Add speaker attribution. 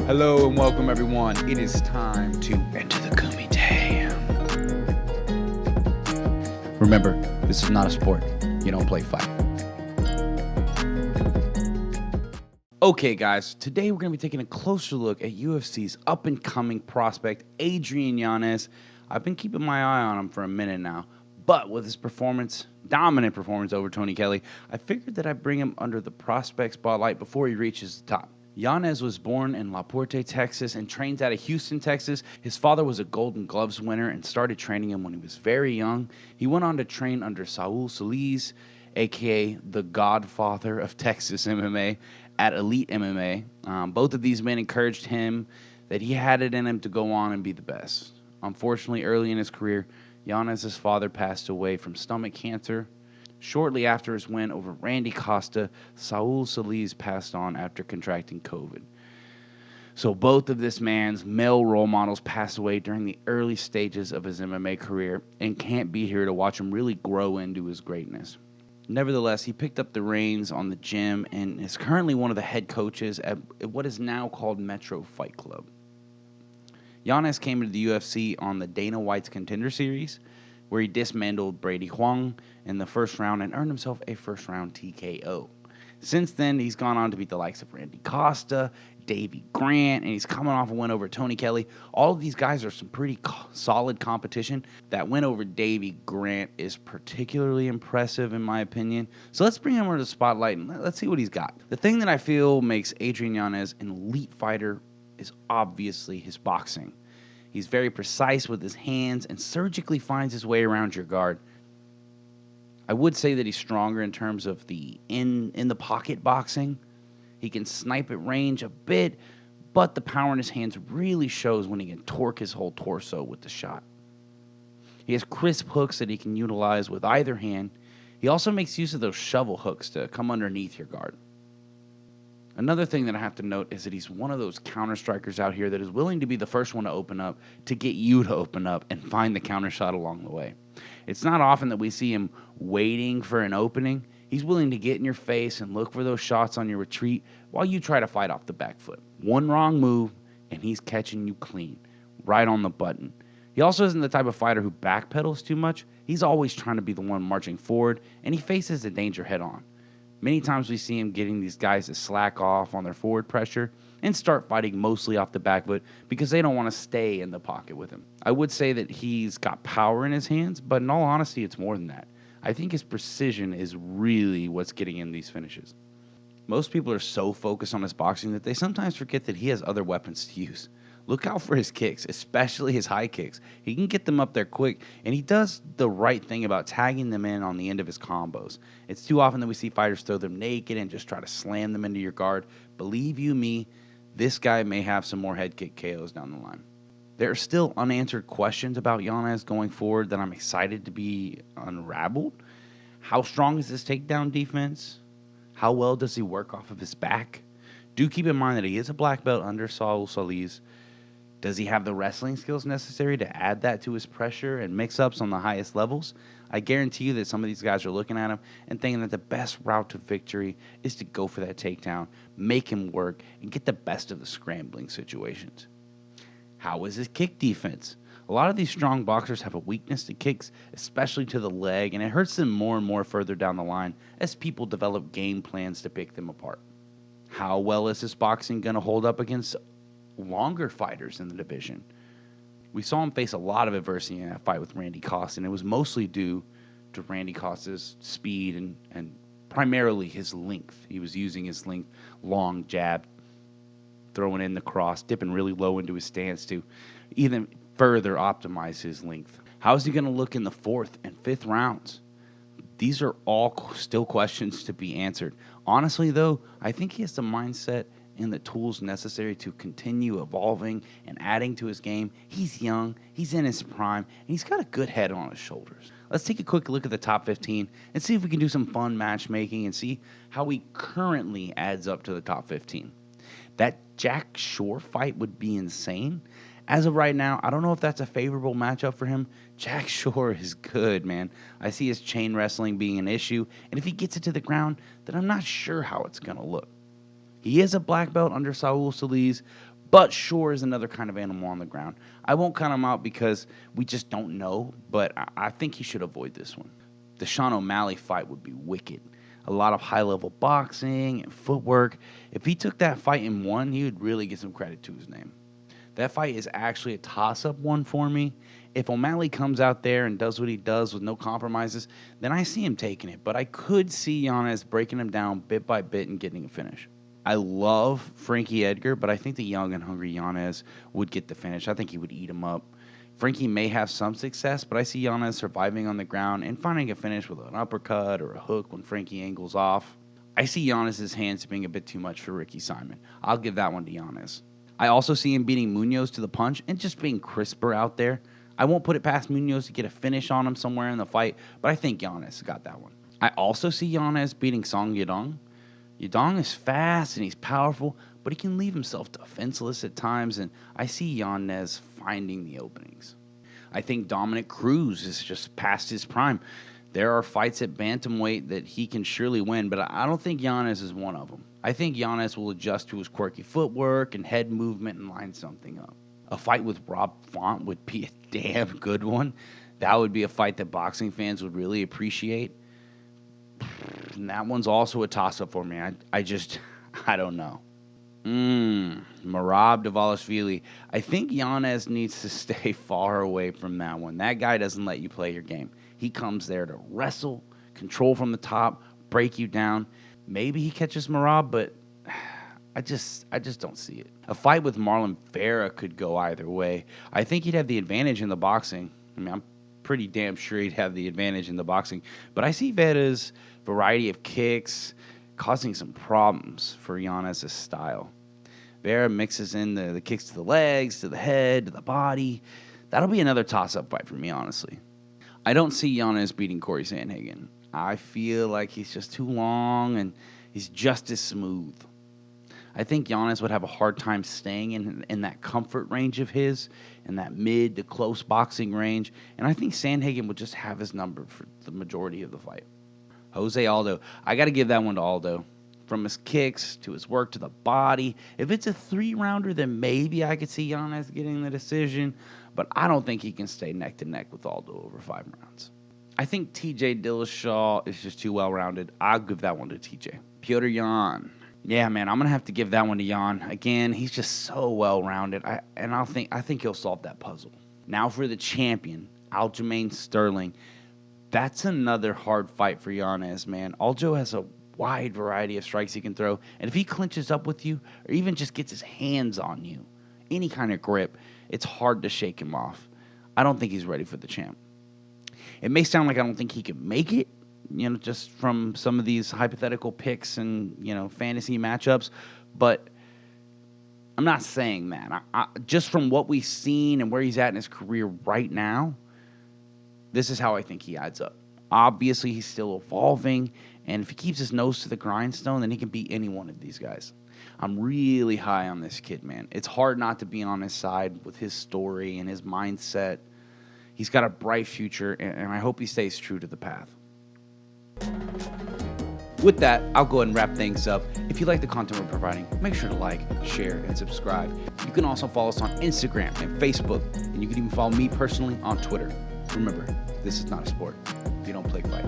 Speaker 1: Hello and welcome everyone. It is time to enter the kumite. Remember, this is not a sport. You don't play fight. Okay guys, today we're going to be taking a closer look at UFC's up-and-coming prospect, Adrian Yanez. I've been keeping my eye on him for a minute now, but with his dominant performance over Tony Kelly, I figured that I'd bring him under the prospect spotlight before he reaches the top. Yanez was born in La Porte, Texas, and trains out of Houston, Texas. His father was a Golden Gloves winner and started training him when he was very young. He went on to train under Saul Solis, aka the godfather of Texas MMA, at Elite MMA. Both of these men encouraged him that he had it in him to go on and be the best. Unfortunately, early in his career, Yanez's father passed away from stomach cancer. Shortly after his win over Randy Costa, Saul Solis passed on after contracting COVID. So both of this man's male role models passed away during the early stages of his MMA career and can't be here to watch him really grow into his greatness. Nevertheless, he picked up the reins on the gym and is currently one of the head coaches at what is now called Metro Fight Club. Yanez came into the UFC on the Dana White's Contender Series, where he dismantled Brady Huang in the first round and earned himself a first-round TKO. Since then, he's gone on to beat the likes of Randy Costa, Davey Grant, and he's coming off a win over Tony Kelly. All of these guys are some pretty solid competition. That win over Davey Grant is particularly impressive in my opinion. So let's bring him under the spotlight and let's see what he's got. The thing that I feel makes Adrian Yanez an elite fighter is obviously his boxing. He's very precise with his hands and surgically finds his way around your guard. I would say that he's stronger in terms of the in the pocket boxing. He can snipe at range a bit, but the power in his hands really shows when he can torque his whole torso with the shot. He has crisp hooks that he can utilize with either hand. He also makes use of those shovel hooks to come underneath your guard. Another thing that I have to note is that he's one of those counter strikers out here that is willing to be the first one to open up, to get you to open up and find the counter shot along the way. It's not often that we see him waiting for an opening. He's willing to get in your face and look for those shots on your retreat while you try to fight off the back foot. One wrong move and he's catching you clean, right on the button. He also isn't the type of fighter who backpedals too much. He's always trying to be the one marching forward, and he faces the danger head on. Many times we see him getting these guys to slack off on their forward pressure and start fighting mostly off the back foot because they don't want to stay in the pocket with him. I would say that he's got power in his hands, but in all honesty, it's more than that. I think his precision is really what's getting him these finishes. Most people are so focused on his boxing that they sometimes forget that he has other weapons to use. Look out for his kicks, especially his high kicks. He can get them up there quick, and he does the right thing about tagging them in on the end of his combos. It's too often that we see fighters throw them naked and just try to slam them into your guard. Believe you me, this guy may have some more head kick KOs down the line. There are still unanswered questions about Yanez going forward that I'm excited to be unraveled. How strong is his takedown defense? How well does he work off of his back? Do keep in mind that he is a black belt under Saul Solis. Does he have the wrestling skills necessary to add that to his pressure and mix-ups on the highest levels? I guarantee you that some of these guys are looking at him and thinking that the best route to victory is to go for that takedown, make him work, and get the best of the scrambling situations. How is his kick defense? A lot of these strong boxers have a weakness to kicks, especially to the leg, and it hurts them more and more further down the line as people develop game plans to pick them apart. How well is his boxing going to hold up against longer fighters in the division? We saw him face a lot of adversity in that fight with Randy Costa, and it was mostly due to Randy Costa's speed and primarily his length. He was using his length, long jab, throwing in the cross, dipping really low into his stance to even further optimize his length. How is he going to look in the fourth and fifth rounds? These are all still questions to be answered. Honestly, though, I think he has the mindset and the tools necessary to continue evolving and adding to his game. He's young, he's in his prime, and he's got a good head on his shoulders. Let's take a quick look at the top 15 and see if we can do some fun matchmaking and see how he currently adds up to the top 15. That Jack Shore fight would be insane. As of right now, I don't know if that's a favorable matchup for him. Jack Shore is good, man. I see his chain wrestling being an issue, and if he gets it to the ground, then I'm not sure how it's going to look. He is a black belt under Saul Solis, But Shore is another kind of animal on the ground. I won't count him out because we just don't know, but I think he should avoid this one. The Sean O'Malley fight would be wicked. A lot of high-level boxing and footwork. If he took that fight and won, he would really get some credit to his name. That fight is actually a toss-up one for me. If O'Malley comes out there and does what he does with no compromises, then I see him taking it. But I could see Yanez breaking him down bit by bit and getting a finish. I love Frankie Edgar, but I think the young and hungry Yanez would get the finish. I think he would eat him up. Frankie may have some success, but I see Yanez surviving on the ground and finding a finish with an uppercut or a hook when Frankie angles off. I see Yanez's hands being a bit too much for Ricky Simon. I'll give that one to Yanez. I also see him beating Munoz to the punch and just being crisper out there. I won't put it past Munoz to get a finish on him somewhere in the fight, but I think Yanez got that one. I also see Yanez beating Song Yadong. Yadong is fast and he's powerful, but he can leave himself defenseless at times, and I see Yanez finding the openings. I think Dominic Cruz is just past his prime. There are fights at bantamweight that he can surely win, but I don't think Yanez is one of them. I think Yanez will adjust to his quirky footwork and head movement and line something up. A fight with Rob Font would be a damn good one. That would be a fight that boxing fans would really appreciate. And that one's also a toss-up for me. I don't know. Merab Dvalishvili. I think Yanez needs to stay far away from that one. That guy doesn't let you play your game. He comes there to wrestle, control from the top, break you down. Maybe he catches Merab, but I just don't see it. A fight with Marlon Vera could go either way. I think he'd have the advantage in the boxing. I mean, I'm pretty damn sure he'd have the advantage in the boxing. But I see Vera's variety of kicks causing some problems for Yanez's style. Vera mixes in the kicks to the legs, to the head, to the body. That'll be another toss-up fight for me, honestly. I don't see Yanez beating Corey Sandhagen. I feel like he's just too long and he's just as smooth. I think Yanez would have a hard time staying in that comfort range of his, in that mid to close boxing range, and I think Sandhagen would just have his number for the majority of the fight. Jose Aldo. I got to give that one to Aldo. From his kicks to his work to the body. If it's a 3-rounder, then maybe I could see Yanez getting the decision, but I don't think he can stay neck to neck with Aldo over 5 rounds. I think TJ Dillashaw is just too well-rounded. I'll give that one to TJ. Petr Yan. Yeah, man, I'm going to have to give that one to Yan. Again, he's just so well-rounded, I think he'll solve that puzzle. Now for the champion, Aljamain Sterling. That's another hard fight for Yanez, man. Aljo has a wide variety of strikes he can throw, and if he clinches up with you or even just gets his hands on you, any kind of grip, it's hard to shake him off. I don't think he's ready for the champ. It may sound like I don't think he can make it, just from some of these hypothetical picks and, fantasy matchups, but I'm not saying that. Just from what we've seen and where he's at in his career right now, this is how I think he adds up. Obviously, he's still evolving, and if he keeps his nose to the grindstone, then he can beat any one of these guys. I'm really high on this kid, man. It's hard not to be on his side with his story and his mindset. He's got a bright future, and I hope he stays true to the path. With that, I'll go ahead and wrap things up. If you like the content we're providing, make sure to like, share, and subscribe. You can also follow us on Instagram and Facebook, and you can even follow me personally on Twitter. Remember, this is not a sport. If you don't play, fight.